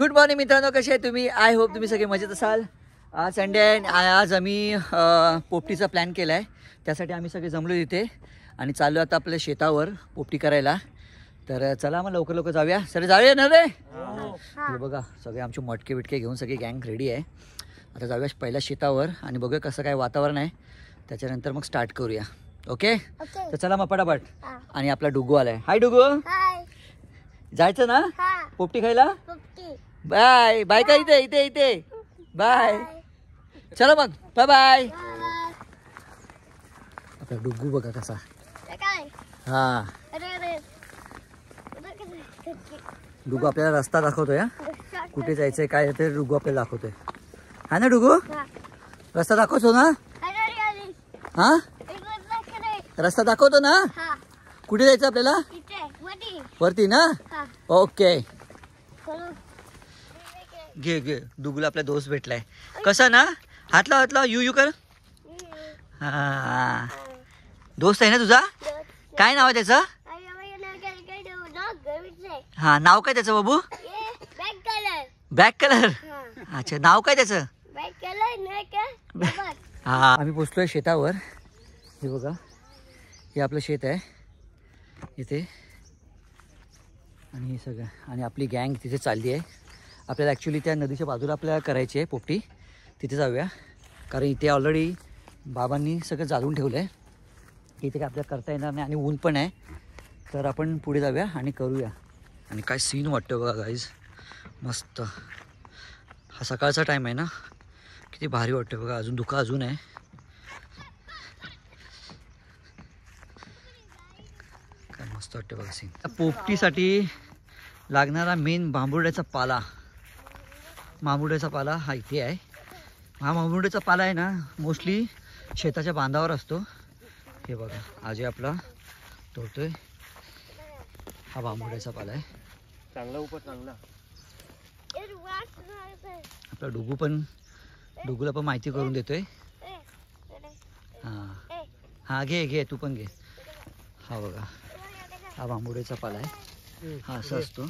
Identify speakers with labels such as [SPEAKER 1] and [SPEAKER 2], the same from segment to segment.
[SPEAKER 1] Good morning मित्रांनो, कसे आहे तुम्ही? आय होप तुम्ही सगळे मजेत असाल. आज संडे आहे. आज आम्ही पोपटीचा प्लॅन केला आहे. त्यासाठी आम्ही सगळे जमलो इथे आणि चाललो आता आपल्या शेतावर पोपटी करायला. तर चला मग लवकर लवकर जाऊया. सर जाऊया ना रे? हे बघा सगळे आमचे मटके बिटके घेऊन सगळी गँग रेडी आहे. आता जाऊया पहिल्या शेतावर आणि बघूया कसं काय वातावरण आहे. त्याच्यानंतर मग स्टार्ट करूया. ओके तर चला मग पटापट. आणि आपला डुगू आलाय. हाय डुगू. जायचं ना पोपटी खायला? बाय बाय का? इथे इथे इथे बाय. चला मग बाय बाय. आपला डुगू बघा कसा. हा डुगू आपल्याला रस्ता दाखवतोय. कुठे जायचंय काय ते डुगू आपल्याला दाखवतोय. हा ना डुगू? रस्ता दाखवतो ना? हा रस्ता दाखवतो ना? कुठे जायचं आपल्याला? वरती ना? ओके घे घे. डुगूला आपला दोस्त भेटलाय. कसा ना? हातला हातला यू यू कर. हा दोस्त आहे ना तुझा? काय नाव आहे त्याचं? हा नाव काय त्याचं बाबू? Back colour. अच्छा नाव काय त्याचं? हा आम्ही पोचलोय शेतावर. हे बघा हे आपलं शेत आहे इथे आणि हे सगळं आणि आपली गँग तिथे चालली आहे. आपल्याला ॲक्च्युली त्या नदीच्या बाजूला आपल्याला करायची आहे पोपटी. तिथे जाऊया कारण इथे ऑलरेडी बाबांनी सगळं जाळून ठेवलं आहे. इथे काय आपल्याला करता येणार नाही आणि ऊन पण आहे. तर आपण पुढे जाऊया आणि करूया. आणि काय सीन वाटतं बघा गाईज. मस्त. हा सकाळचा टाईम आहे ना. किती भारी वाटतं बघा. अजून धुकं अजून आहे. काय मस्त वाटतं बघा सीन. पोपटीसाठी लागणारा मेन बांबुड्याचा पाला. बांबुड्याचा पाला हा इथे आहे. हा बांबुड्याचा पाला आहे ना मोस्टली शेताच्या बांधावर असतो. हे बघा आजी आपला तोडतोय. हा बांबुड्याचा पाला आहे.
[SPEAKER 2] चांगला उपर चांगला.
[SPEAKER 1] आपला डुगूला पण माहिती करून देतोय. हा हा घे घे तू पण घे. हा बघा हा बांबुड्याचा पाला आहे. हा असं असतो.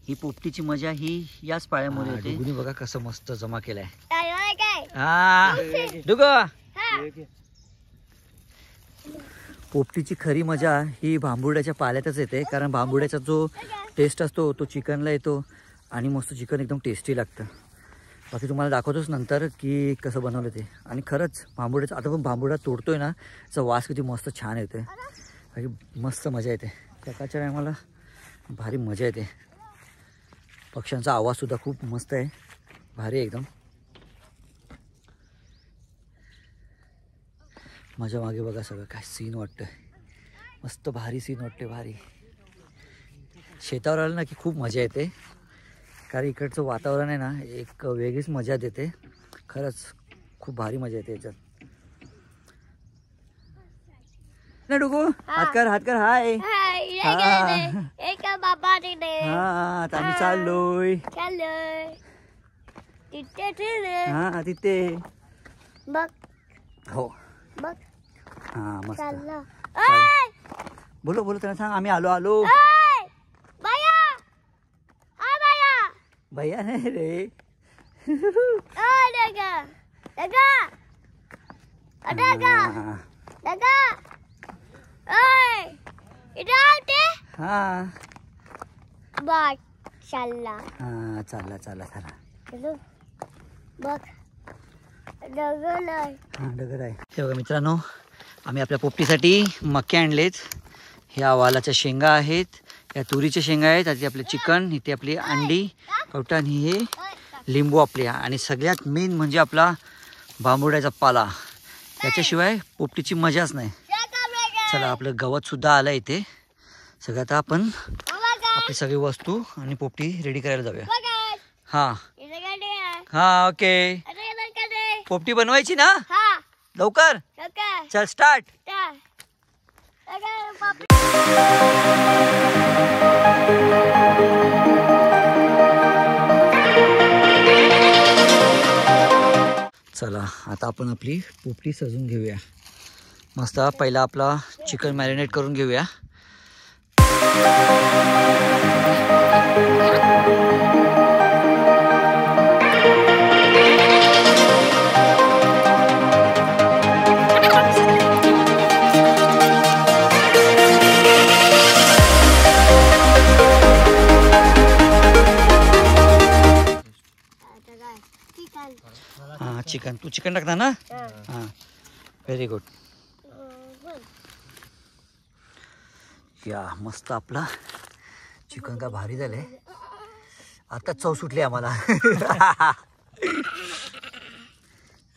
[SPEAKER 1] ही पोपटीची मजा ही याच पाळ्यामध्ये होते. डुगूने बघा कसं मस्त जमा केलाय. हा डुगू पोपटीची खरी मजा ही बांबुड्याच्या पाल्यातच येते. कारण बांबुड्याचा जो टेस्ट असतो तो चिकनला येतो आणि मस्त चिकन एकदम टेस्टी लागतं. बाकी तुम्हाला दाखवतोच नंतर की कसं बनवलं ते. आणि खरंच बांबुड्याचं आता पण बांबुडा तोडतोय ना त्याचा वास किती मस्त छान येते. बाकी मस्त मजा येते. सकाळच्या टायमाला भारी मजा येते. पक्ष्यांचा आवाजसुद्धा खूप मस्त आहे. भारी एकदम मजा. मागे बघा सगळं काय सीन वाटतं. मस्त भारी सीन वाटते. भारी. शेतावर आलं ना की खूप मजा येते. कारण इकडचं वातावरण आहे ना एक वेगळीच मजा देते. खरंच खूप भारी मजा येते याच्यात ना. डुगू हात कर हात कर. हाय हा आता आम्ही चाललोय. हा तिथे
[SPEAKER 3] बघ
[SPEAKER 1] हो
[SPEAKER 3] बघ.
[SPEAKER 1] हा मस्त. बोलो बोलो त्यांना सांग आम्ही आलो आलो. भैया नाही रे. हा
[SPEAKER 3] चालला
[SPEAKER 1] हा चालला चालला चला.
[SPEAKER 3] बघ दगड आहे.
[SPEAKER 1] हा दगड आहे. हे बघा मित्रांनो आम्ही आपल्या पोपटीसाठी मके आणलेत. ह्या वालाच्या शेंगा आहेत. या तुरीच्या शेंगा आहेत. आधी आपले चिकन. इथे आपली अंडी कवटा आणि हे लिंबू आपले. आणि सगळ्यात मेन म्हणजे आपला बांबुड्याचा पाला. याच्याशिवाय पोपटीची मजाच नाही. चला आपलं गवत सुद्धा आलं इथे. सगळं आता आपण आपली सगळी वस्तू आणि पोपटी रेडी करायला जाऊया.
[SPEAKER 3] बघा
[SPEAKER 1] हा
[SPEAKER 3] इथे गाडी आहे.
[SPEAKER 1] हा ओके.
[SPEAKER 3] आता इथे गाडी.
[SPEAKER 1] पोपटी बनवायची ना
[SPEAKER 3] हा
[SPEAKER 1] लवकर.
[SPEAKER 3] ओके
[SPEAKER 1] चल स्टार्ट.
[SPEAKER 3] टा ओके पापडी.
[SPEAKER 1] चला आता आपण आपली पोपटी सजून घेऊया. मस्त पहिला आपला चिकन मॅरिनेट करून घेऊया.
[SPEAKER 3] आता काय चिकन.
[SPEAKER 1] हा चिकन तू चिकन टाकता ना. हा व्हेरी गुड. या मस्त आपला चिकन का भारी झालंय. आता चव सुटली आम्हाला.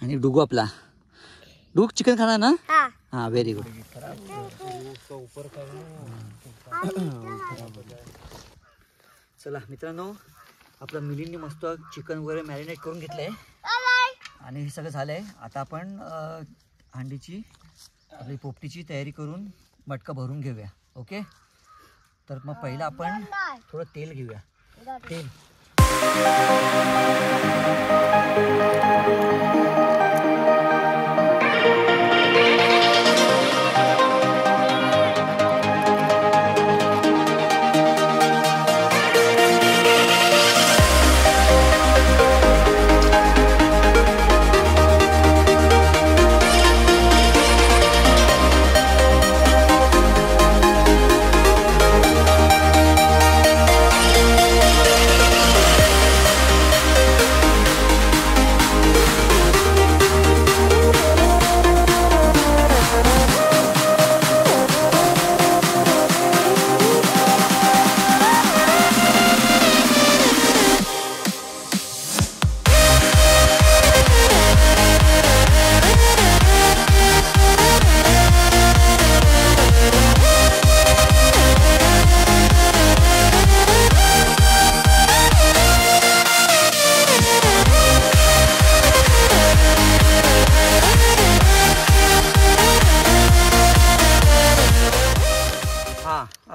[SPEAKER 1] आणि डुगू आपला डुग चिकन खाणार ना.
[SPEAKER 3] हा
[SPEAKER 1] हा व्हेरी गुड. चला मित्रांनो आपलं मिलींनी मस्त चिकन वगैरे मॅरिनेट करून घेतलंय आणि हे सगळं झालंय. आता आपण हांडीची आपली पोपटीची तयारी करून मटका भरून घेऊया. ओके तर मग पहिलं आपण थोडं तेल घेऊया. तेल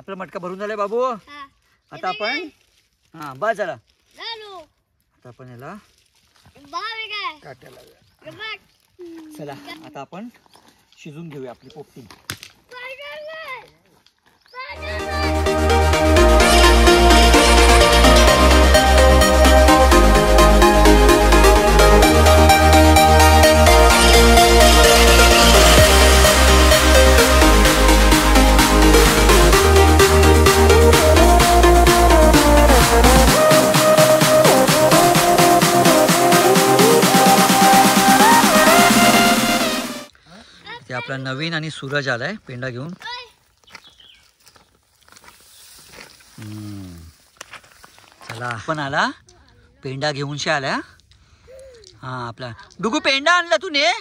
[SPEAKER 1] आपला मटका भरून झालाय बाबू. आता आपण हा बस झाला. आता आपण याला काटायला लावूया. चला आता आपण शिजून घेऊया आपली पोपटी. ते आपला नवीन आणि सूरज आलाय पेंडा घेऊन. चला आपण आला पेंडा घेऊन शे आला. हा आपला डुगू पेंडा आणला तूने.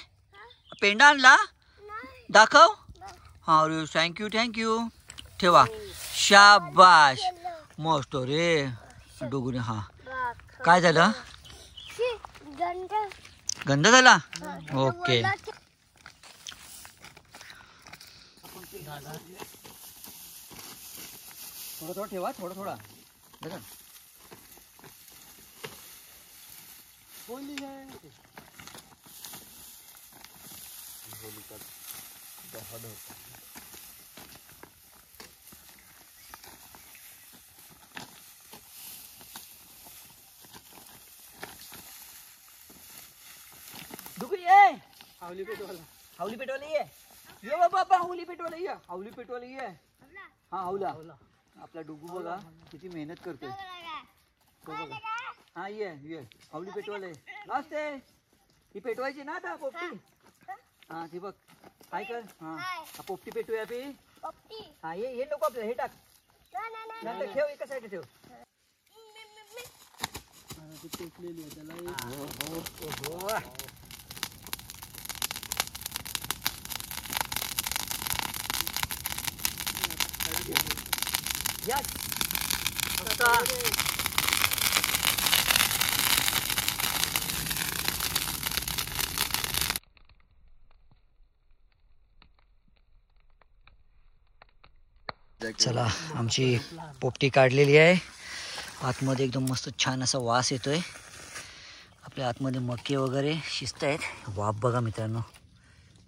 [SPEAKER 1] पेंडा आणला दाखव. हा अरे थँक्यू थँक्यू. ठेवा शाबाश मस्त रे डुगूने. हा काय झालं गंध झाला. ओके थोडं थोडं ठेवा थोडं थोडा. डुगू ये हावली पेटवाला ये. ये बाबा हावली पेटवाला ये. हावली पेटवाला ये. हा हावला आपला डुगू बघा किती मेहनत करतोय. हा ये ये हावली पेटवाला ये. लास्ट आहे ही पेटवायची ना आता पोपटी. हा ती बघ काय कर. हा पोपटी पेटूया बी. हा हे नको आपल्याला हे टाक. नंतर ठेव एका साईड ठेव. Yes. चला आमची पोपटी काढलेली आहे. आतमध्ये एकदम मस्त छान असा वास येतोय. आपल्या आतमध्ये मके वगैरे शिजत आहेत. वाफ बघा मित्रांनो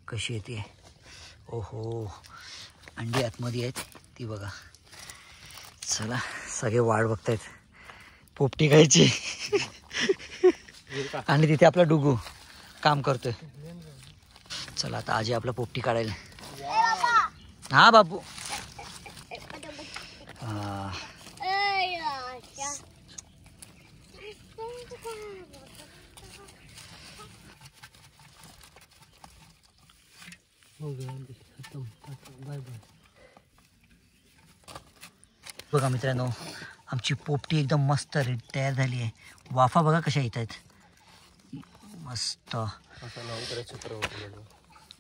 [SPEAKER 1] कशी येते. ओहो अंडी आतमध्ये आहेत ती बघा. चला सगळे वाट बघतायत पोपटी खायची. आणि तिथे आपला डुगू काम करतोय. चला आता आजी आपला पोपटी काढायला. हा बाबू बघा मित्रांनो आमची पोपटी एकदम मस्त तयार झाली आहे. वाफा बघा कशा येत आहेत मस्त.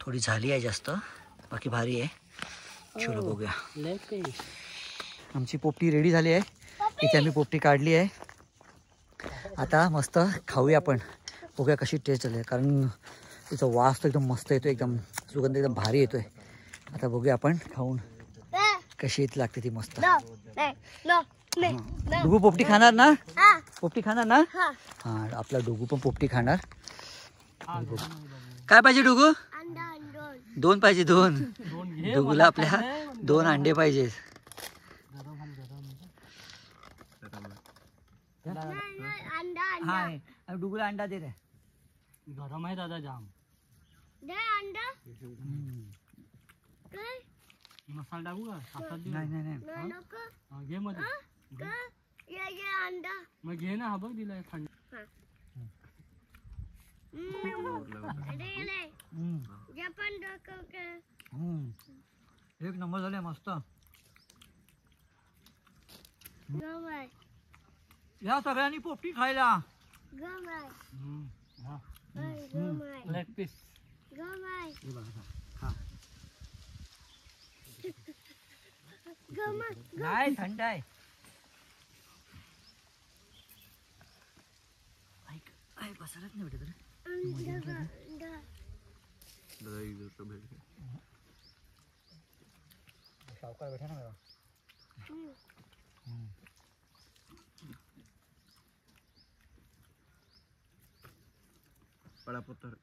[SPEAKER 1] थोडी झाली आहे जास्त बाकी भारी आहे. चलो बघूया. आमची पोपटी रेडी झाली आहे. इथे आम्ही पोपटी काढली आहे. आता मस्त खाऊया आपण. बघूया कशी टेस्ट झाली. कारण तिचा वास तर एकदम मस्त येतो. एकदम सुगंध एकदम भारी येतोय. आता बघूया आपण खाऊन कशी लागते ती मस्त. डुगू पोपटी खाणार ना? पोपटी खाणार ना? हा आपला डुगू पण पोपटी खाणार. काय पाहिजे डुगू? 2 पाहिजे. 2 डुगूला आपल्या 2 अंडे पाहिजे. हा डुगूला अंडा दे रे. गरम आहे दादा जाम.
[SPEAKER 3] दे अंडा. काय
[SPEAKER 1] मसाला टाकू का? नाही
[SPEAKER 3] नको.
[SPEAKER 1] घे मध्ये.
[SPEAKER 3] ये अंडा
[SPEAKER 1] मग घे ना. हा बघ दिलाय थंड. एक नंबर झाले मस्त. या सगळ्यांनी पोपटी खायला. लेग पीस नाही थंड आहे. बसायलाच नाही भेटत रे. सावकार बैठा ना मेरा. बड़ा पत्थर.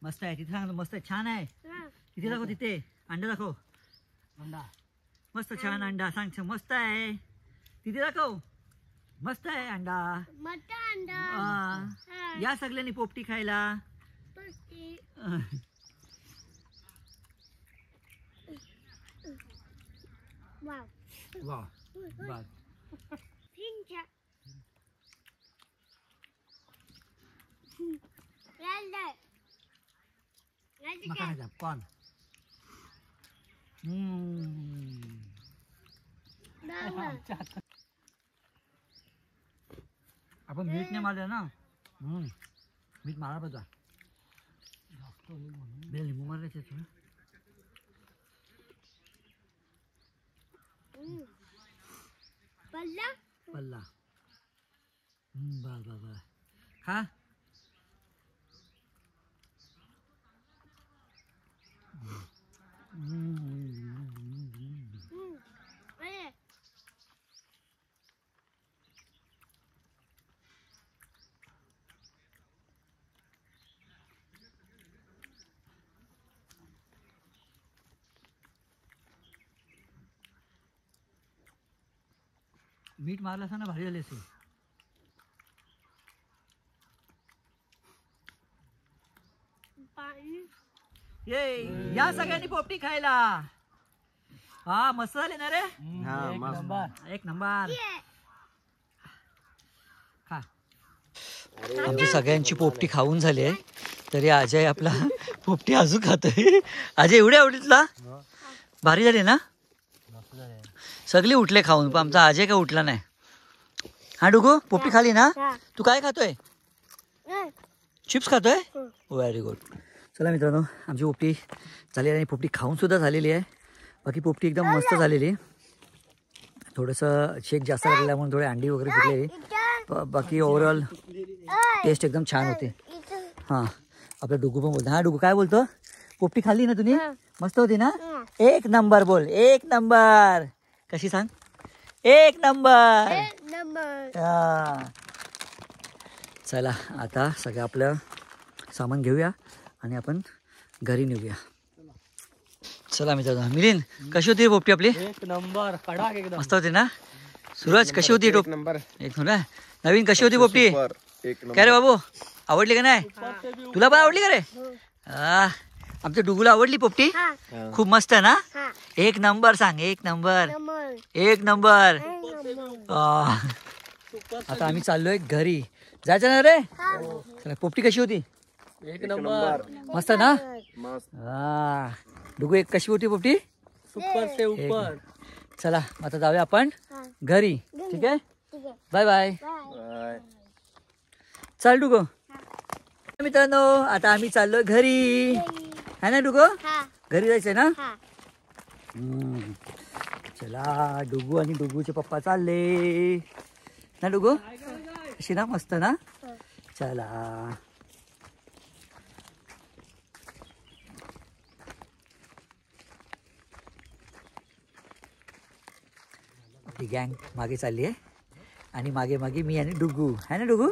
[SPEAKER 1] मस्त आहे. तिथे सांग मस्त आहे. छान आहे. तिथे दाखव. तिथे अंडा दाखव. अंडा मस्त छान अंडा सांग. मस्त आहे. तिथे दाखव. मस्त आहे अंडा. या सगळ्यांनी पोपटी खायला. Wow corn. आपण मीठ नाही मारलं ना. मीठ मारा पाहिजे. लिंबू मारायचे थोडं. पल्ला बर खा. मीठ मारलं असं ना भारी झाले असेल. ये या सगळ्यांनी पोपटी खायला. हा मस्त झाले ना रे. एक नंबर. खा. आमची सगळ्यांची पोपटी खाऊन झाली आहे. तरी अजय आपला पोपटी अजून खातोय. अजय एवढे आवडीतला भारी झाले ना. सगळे उठले खाऊन पण आमचा अजय काय उठला नाही. हा डुगू पोपटी खाली ना. तू काय खातोय? चिप्स खातोय. Very good. चला मित्रांनो आमची पोपटी झाली आणि पोपटी खाऊन सुद्धा झालेली आहे. बाकी पोपटी एकदम मस्त झालेली. थोडंसं शेक जास्त लागलेला म्हणून थोडे अंडी वगैरे फुटलेली. बाकी ओव्हरऑल टेस्ट एकदम छान होते. हां आपला डुगू पण बोलतो. हा डुगू काय बोलतो? पोपटी खाल्ली ना तुम्ही? मस्त होती ना? एक नंबर बोल. एक नंबर. कशी सांग? एक नंबर. हा. चला आता सगळं आपलं सामान घेऊया आणि आपण घरी निघूया. चला मित्रांनो. मिलिंद कशी होती पोपटी आपली?
[SPEAKER 2] एक नंबर कडक एकदम
[SPEAKER 1] मस्त होती ना? सूरज कशी होती?
[SPEAKER 4] एक नंबर.
[SPEAKER 1] एक नंबर. नवीन कशी होती पोपटी?
[SPEAKER 4] एक
[SPEAKER 1] काय रे बाबू आवडली का नाही? तुला पण आवडली का रे? आमच्या डुगूला आवडली पोपटी. खूप मस्त आहे ना? एक नंबर सांग. एक नंबर. एक नंबर. आता आम्ही चाललोय घरी. जायचं ना रे? चला, पोपटी कशी होती?
[SPEAKER 2] एक नंबर
[SPEAKER 1] मस्त ना?
[SPEAKER 4] मस्त.
[SPEAKER 1] डुगू एक कशी होती पोपटी?
[SPEAKER 2] सुपर से ऊपर.
[SPEAKER 1] चला आता जाऊया आपण घरी. ठीक आहे. Bye bye.
[SPEAKER 4] बाय.
[SPEAKER 1] चल डुगो. मित्रांनो आता आम्ही चाललोय घरी. है ना डुगो? घरी जायचंय ना? चला डुगू आणि डुगूचे पप्पा चालले ना. डुगू अशी ना? मस्त ना? चला ती गँग मागे चालली आहे आणि मागे मागे मी आणि डुगू. है ना डुगू?